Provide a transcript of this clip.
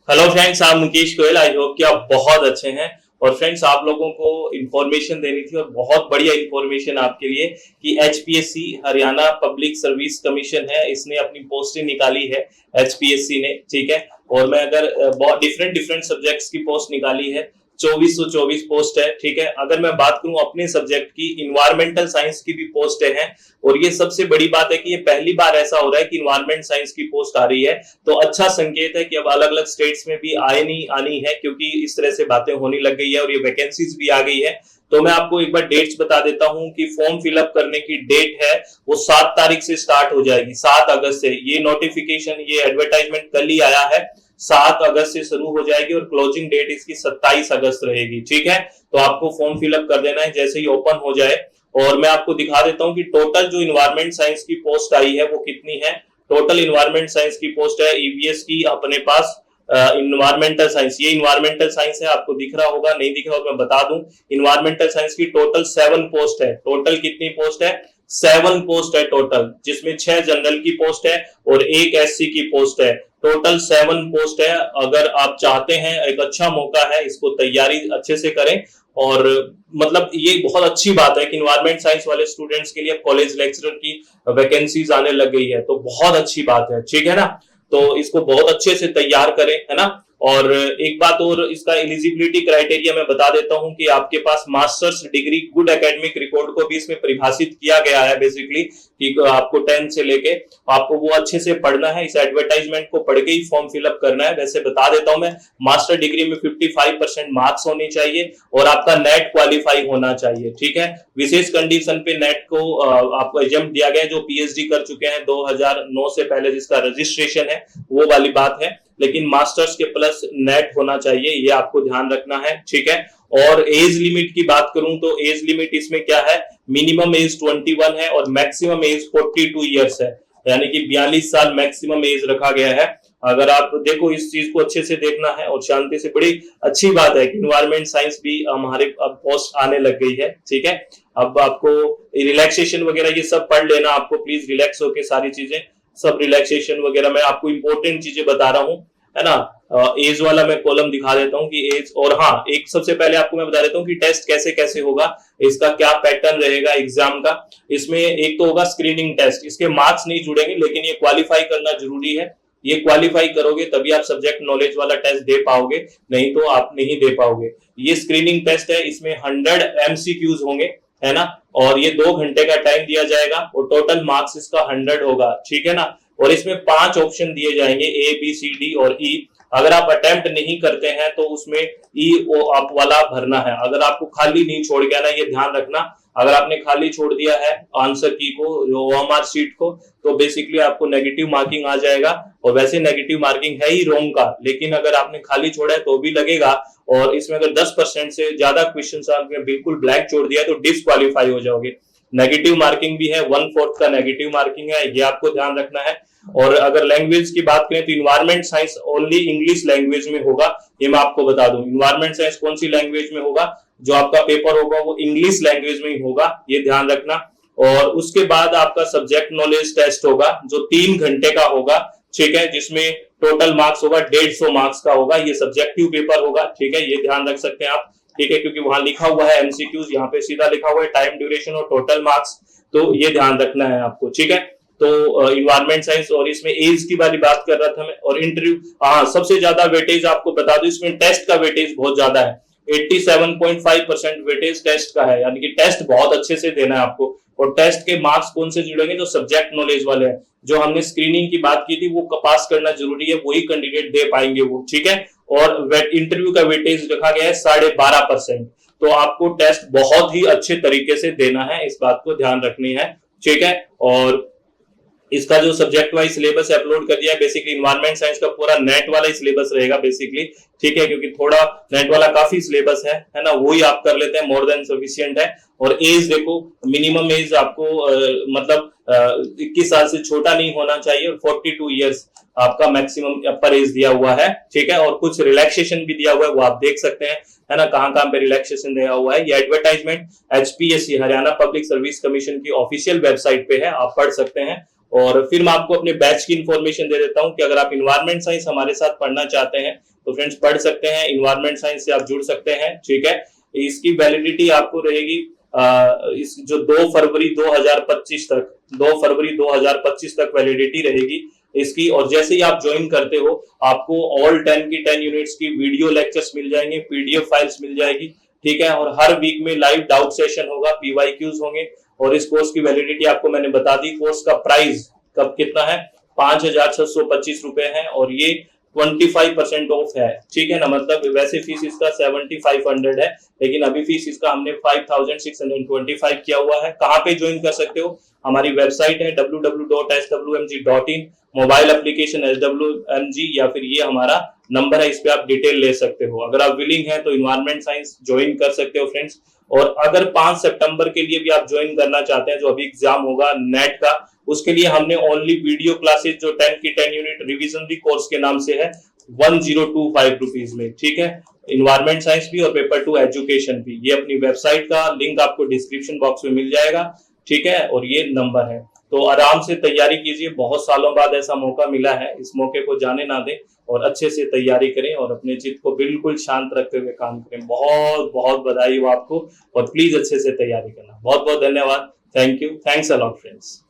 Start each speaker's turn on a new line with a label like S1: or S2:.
S1: Hello friends, आप Mukesh Goyal. I hope कि आप बहुत अच्छे हैं। और फ्रेंड्स, आप लोगों को इंफॉर्मेशन देनी थी और बहुत बढ़िया इंफॉर्मेशन आपके लिए कि HPSC Haryana public service commission है, इसने अपनी पोस्टें निकाली है। एचपीएससी ने, ठीक है। और मैं अगर बहुत डिफरेंट डिफरेंट सब्जेक्ट्स की पोस्ट निकाली है। 2424 पोस्ट है, ठीक है। अगर मैं बात करूं अपने सब्जेक्ट की, इन्वायरमेंटल साइंस की भी पोस्टें हैं। और ये सबसे बड़ी बात है कि ये पहली बार ऐसा हो रहा है कि इन्वायरमेंट साइंस की पोस्ट आ रही है। तो अच्छा संकेत है कि अब अलग अलग स्टेट्स में भी आनी आनी है, क्योंकि इस तरह से बातें होने लग गई है और ये वैकेंसीज भी आ गई है। तो मैं आपको एक बार डेट्स बता देता हूं कि फॉर्म फिलअप करने की डेट है वो 7 तारीख से स्टार्ट हो जाएगी, 7 अगस्त से। ये नोटिफिकेशन, ये एडवर्टाइजमेंट कल ही आया है। 7 अगस्त से शुरू हो जाएगी और क्लोजिंग डेट इसकी 27 अगस्त रहेगी, ठीक है। तो आपको फॉर्म फिलअप कर देना है जैसे ही ओपन हो जाए। और मैं आपको दिखा देता हूं कि टोटल जो इन्वायरमेंट साइंस की पोस्ट आई है वो कितनी है। टोटल इन्वायरमेंट साइंस की पोस्ट है ईवीएस की अपने पास। इन्वायरमेंटल साइंस, ये इन्वायरमेंटल साइंस है, आपको दिख रहा होगा, नहीं दिख रहा होगा मैं बता दूं। इन्वायरमेंटल साइंस की टोटल 7 पोस्ट है। टोटल कितनी पोस्ट है? 7 पोस्ट है टोटल, जिसमें 6 जनरल की पोस्ट है और 1 एससी की पोस्ट है। टोटल 7 पोस्ट है। अगर आप चाहते हैं, एक अच्छा मौका है, इसको तैयारी अच्छे से करें। और मतलब ये बहुत अच्छी बात है कि इन्वायरमेंट साइंस वाले स्टूडेंट्स के लिए कॉलेज लेक्चरर की वैकेंसीज आने लग गई है, तो बहुत अच्छी बात है, ठीक है ना। तो इसको बहुत अच्छे से तैयार करें, है ना। और एक बात और, इसका एलिजिबिलिटी क्राइटेरिया मैं बता देता हूं कि आपके पास masters degree, good academic record को भी इसमें परिभाषित किया गया है बेसिकली, कि आपको 10 से लेके आपको वो अच्छे से पढ़ना है। इस एडवर्टाइजमेंट को पढ़ के ही फॉर्म फिलअप करना है। वैसे बता देता हूं मैं, मास्टर डिग्री में 55% मार्क्स होने चाहिए और आपका नेट क्वालिफाई होना चाहिए, ठीक है। विशेष कंडीशन पे नेट को आपको एग्जाम दिया गया है जो पीएचडी कर चुके हैं 2009 से पहले, जिसका रजिस्ट्रेशन है, वो वाली बात है। लेकिन मास्टर्स के प्लस नेट होना चाहिए, ये आपको ध्यान रखना है, ठीक है। और एज लिमिट की बात करूं तो एज लिमिट इसमें क्या है, मिनिमम एज 21 है और मैक्सिमम एज 42 ईयर्स है। यानी कि 42 साल मैक्सिमम एज रखा गया है। अगर आप देखो, इस चीज को अच्छे से देखना है और शांति से। बड़ी अच्छी बात है कि इन्वायरमेंट साइंस भी हमारे अब पोस्ट आने लग गई है, ठीक है। अब आपको रिलैक्सेशन वगैरह ये सब पढ़ लेना, आपको प्लीज रिलैक्स होके सारी चीजें, सब रिलैक्सेशन वगैरह मैं आपको इंपॉर्टेंट चीजें बता रहा हूँ, है ना। एज वाला मैं कॉलम दिखा देता हूँ कि एज। और हाँ, एक सबसे पहले आपको मैं बता देता हूँ कि टेस्ट कैसे कैसे होगा, इसका क्या पैटर्न रहेगा एग्जाम का। इसमें एक तो होगा स्क्रीनिंग टेस्ट, इसके मार्क्स नहीं जुड़ेंगे, लेकिन ये क्वालिफाई करना जरूरी है। ये क्वालिफाई करोगे तभी आप सब्जेक्ट नॉलेज वाला टेस्ट दे पाओगे, नहीं तो आप नहीं दे पाओगे। ये स्क्रीनिंग टेस्ट है, इसमें 100 एमसीक्यूज होंगे, है ना। और ये 2 घंटे का टाइम दिया जाएगा और टोटल मार्क्स इसका 100 होगा, ठीक है ना। और इसमें 5 ऑप्शन दिए जाएंगे, ए बी सी डी और ई। अगर आप अटेम्प्ट नहीं करते हैं तो उसमें ई ओ आप वाला भरना है। अगर आपको खाली नहीं छोड़ गया ना, ये ध्यान रखना, अगर आपने खाली छोड़ दिया है आंसर की को, ओएमआर शीट को, तो बेसिकली आपको नेगेटिव मार्किंग आ जाएगा। और वैसे नेगेटिव मार्किंग है ही रोंग का, लेकिन अगर आपने खाली छोड़ा है तो भी लगेगा। और इसमें अगर 10% से ज्यादा क्वेश्चन आपने बिल्कुल ब्लैंक छोड़ दिया तो डिस्क्वालीफाई हो जाओगे। नेगेटिव मार्किंग भी है, 1/4 का नेगेटिव मार्किंग है, ये आपको ध्यान रखना है। और अगर लैंग्वेज की बात करें तो environment science only English language में होगा, ये मैं आपको बता दूं। इन्वायरमेंट साइंस कौन सी लैंग्वेज में होगा, जो आपका पेपर होगा वो इंग्लिश लैंग्वेज में ही होगा, ये ध्यान रखना। और उसके बाद आपका सब्जेक्ट नॉलेज टेस्ट होगा जो 3 घंटे का होगा, ठीक है, जिसमें टोटल मार्क्स होगा 150 मार्क्स का होगा। ये सब्जेक्टिव पेपर होगा, ठीक है, ये ध्यान रख सकते हैं आप, ठीक है, क्योंकि वहां लिखा हुआ है एमसीक्यूज, यहाँ पे सीधा लिखा हुआ है टाइम ड्यूरेशन और टोटल मार्क्स, तो ये ध्यान रखना है आपको, ठीक है। तो इन्वायरमेंट साइंस, और इसमें एज की वाली बात कर रहा था मैं। और इंटरव्यू, हाँ, सबसे ज्यादा वेटेज आपको बता दूं, इसमें टेस्ट का वेटेज बहुत ज्यादा है। 87.5% वेटेज टेस्ट का है, यानी कि टेस्ट बहुत अच्छे से देना है आपको। और टेस्ट के मार्क्स कौन से जुड़ेंगे, जो सब्जेक्ट नॉलेज वाले हैं, जो हमने स्क्रीनिंग की बात की थी, वो पास करना जरूरी है, वही कैंडिडेट दे पाएंगे वो, ठीक है। और इंटरव्यू का वेटेज रखा गया है 12.5%। तो आपको टेस्ट बहुत ही अच्छे तरीके से देना है, इस बात को ध्यान रखनी है, ठीक है। और इसका जो सब्जेक्ट वाइज सिलेबस अपलोड कर दिया है, बेसिकली इन्वायरमेंट साइंस का पूरा नेट वाला ही सिलेबस रहेगा बेसिकली, ठीक है, क्योंकि थोड़ा नेट वाला काफी सिलेबस है ना, वही आप कर लेते हैं, मोर देन सफिशिएंट है। और एज देखो, मिनिमम एज आपको मतलब 21 साल से छोटा नहीं होना चाहिए और 42 ईयर्स आपका मैक्सिमम अपर एज दिया हुआ है, ठीक है। और कुछ रिलैक्सेशन भी दिया हुआ है, वो आप देख सकते हैं, है ना, कहां कहां पे रिलैक्सेशन दिया हुआ है। ये advertisement HPSC Haryana public service commission की ऑफिशियल वेबसाइट पे है, आप पढ़ सकते हैं। और फिर मैं आपको अपने बैच की इंफॉर्मेशन दे देता हूं कि अगर आप इन्वायरमेंट साइंस हमारे साथ पढ़ना चाहते हैं तो फ्रेंड्स पढ़ सकते हैं, इन्वायरमेंट साइंस से आप जुड़ सकते हैं, ठीक है। इसकी वैलिडिटी आपको रहेगी इस जो 2 फरवरी 2025 तक, 2 फरवरी 2025 तक वैलिडिटी रहेगी इसकी। और जैसे ही आप ज्वाइन करते हो आपको ऑल 10 की 10 यूनिट्स की वीडियो लेक्चर्स मिल जाएंगे, पीडीएफ फाइल्स मिल जाएगी, ठीक है। और हर वीक में लाइव डाउट सेशन होगा, पीवाईक्यूज होंगे। और इस कोर्स की वैलिडिटी आपको मैंने बता दी। कोर्स का प्राइस कब कितना है, 5,625 रुपए है और ये 25% ऑफ है, ठीक है ना। मतलब वैसे फीस इसका 7,500 है, लेकिन अभी फीस इसका हमने 5,625 किया हुआ है। कहाँ पे ज्वाइन कर सकते हो, हमारी वेबसाइट है www.swmg.in, मोबाइल एप्लीकेशन SWMG, या फिर ये हमारा नंबर है, इस पे आप डिटेल ले सकते हो। अगर आप विलिंग है तो इन्वायरमेंट साइंस ज्वाइन कर सकते हो फ्रेंड्स। और अगर 5 सितंबर के लिए भी आप ज्वाइन करना चाहते हैं, जो अभी एग्जाम होगा नेट का, उसके लिए हमने ओनली वीडियो क्लासेस जो 10 की 10 यूनिट रिवीजन भी कोर्स के नाम से है 1025 रुपीज में, ठीक है। इन्वायरमेंट साइंस भी और पेपर 2 एजुकेशन भी। ये अपनी वेबसाइट का लिंक आपको डिस्क्रिप्शन बॉक्स में मिल जाएगा, ठीक है। और ये नंबर है, तो आराम से तैयारी कीजिए। बहुत सालों बाद ऐसा मौका मिला है, इस मौके को जाने ना दें और अच्छे से तैयारी करें और अपने चित्त को बिल्कुल शांत रखते हुए काम करें। बहुत बहुत बधाई हो आपको और प्लीज अच्छे से तैयारी करना। बहुत बहुत धन्यवाद। Thank you, thanks a lot friends.